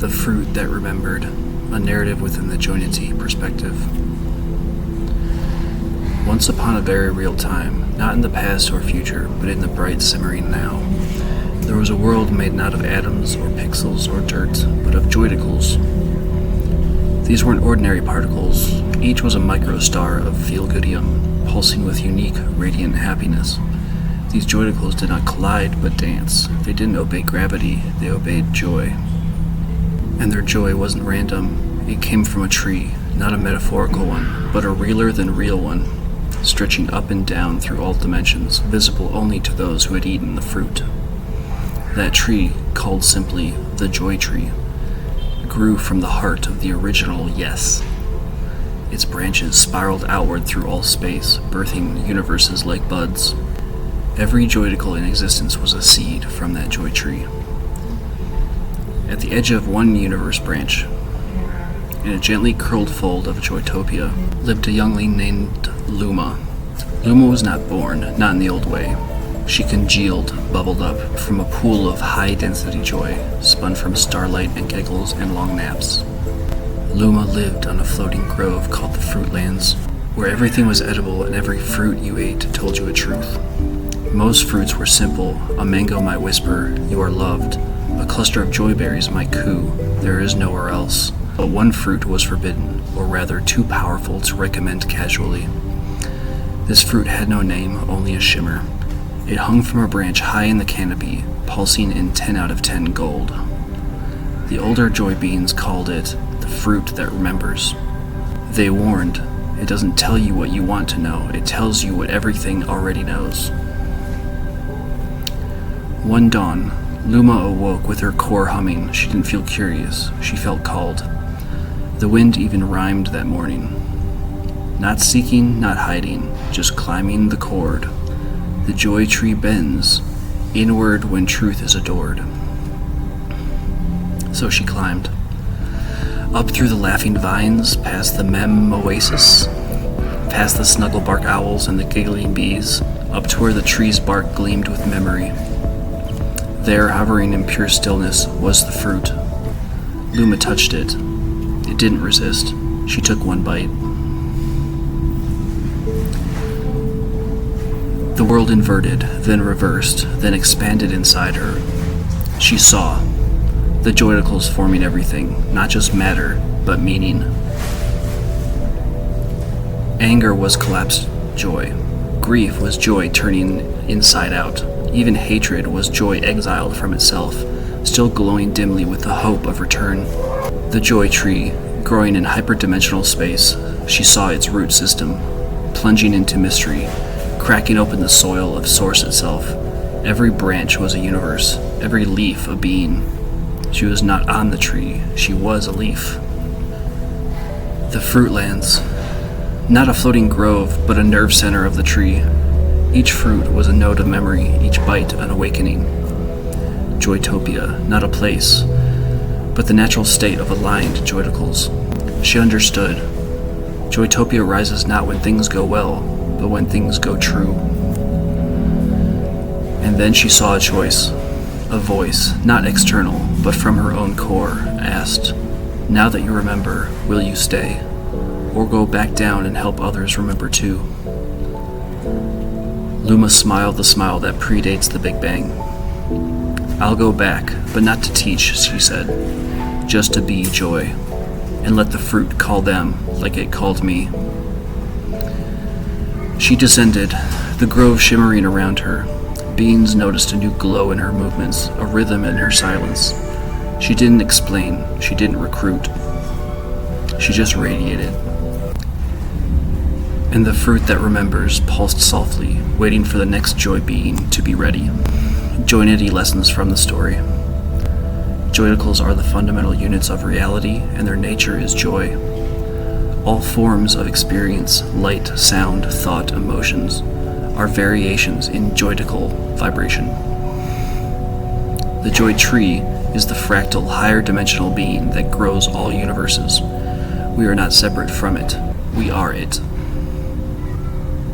The fruit that remembered, a narrative within the Joynity perspective. Once upon a very real time, not in the past or future, but in the bright simmering now, there was a world made not of atoms or pixels or dirt, but of joyticles. These weren't ordinary particles, each was a microstar of feel-goodium, pulsing with unique, radiant happiness. These joyticles did not collide, but dance. They didn't obey gravity, they obeyed joy. And their joy wasn't random. It came from a tree, not a metaphorical one, but a realer than real one, stretching up and down through all dimensions, visible only to those who had eaten the fruit. That tree, called simply the Joytree, grew from the heart of the original yes. Its branches spiraled outward through all space, birthing universes like buds. Every joyticle in existence was a seed from that Joytree. At the edge of one universe branch, in a gently curled fold of Joytopia, lived a youngling named Luma. Luma was not born, not in the old way. She congealed, bubbled up, from a pool of high-density joy, spun from starlight and giggles and long naps. Luma lived on a floating grove called the Fruitlands, where everything was edible and every fruit you ate told you a truth. Most fruits were simple. A mango might whisper, "You are loved." A cluster of joyberries might coo, "There is nowhere else." But one fruit was forbidden, or rather too powerful to recommend casually. This fruit had no name, only a shimmer. It hung from a branch high in the canopy, pulsing in 10 out of 10 gold. The older joy beings called it the fruit that remembers. They warned, it doesn't tell you what you want to know, it tells you what everything already knows. One dawn, Luma awoke with her core humming. She didn't feel curious, she felt called. The wind even rhymed that morning. Not seeking, not hiding, just climbing the chord. The joy tree bends, inward when truth is adored. So she climbed. Up through the laughing vines, past the mem oasis, past the snugglebark owls and the giggling bees, up to where the tree's bark gleamed with memory. There, hovering in pure stillness, was the fruit. Luma touched it. It didn't resist. She took one bite. The world inverted, then reversed, then expanded inside her. She saw the joyticles forming everything, not just matter, but meaning. Anger was collapsed joy. Grief was joy turning inside out. Even hatred was joy exiled from itself, still glowing dimly with the hope of return. The joy tree, growing in hyperdimensional space, she saw its root system, plunging into mystery, cracking open the soil of source itself. Every branch was a universe, every leaf a being. She was not on the tree, she was a leaf. The Fruitlands, not a floating grove, but a nerve center of the tree. Each fruit was a node of memory, each bite an awakening. Joytopia, not a place, but the natural state of aligned joyticles. She understood. Joytopia rises not when things go well, but when things go true. And then she saw a choice. A voice, not external, but from her own core, asked, "Now that you remember, will you stay? Or go back down and help others remember too?" Luma smiled the smile that predates the Big Bang. "I'll go back, but not to teach," she said, "just to be joy, and let the fruit call them like it called me." She descended, the grove shimmering around her. Beings noticed a new glow in her movements, a rhythm in her silence. She didn't explain, she didn't recruit. She just radiated. And the fruit that remembers pulsed softly, waiting for the next joy being to be ready. Joynity lessons from the story. Joyticles are the fundamental units of reality, and their nature is joy. All forms of experience, light, sound, thought, emotions, are variations in joyticle vibration. The joy tree is the fractal, higher dimensional being that grows all universes. We are not separate from it. We are it.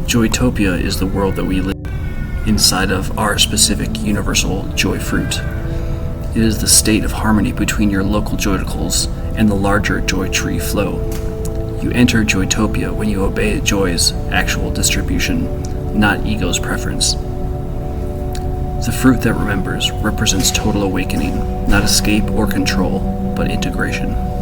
Joytopia is the world that we live inside of our specific universal joy fruit. It is the state of harmony between your local Joyticles and the larger Joytree flow. You enter Joytopia when you obey Joy's actual distribution, not ego's preference. The fruit that remembers represents total awakening, not escape or control, but integration.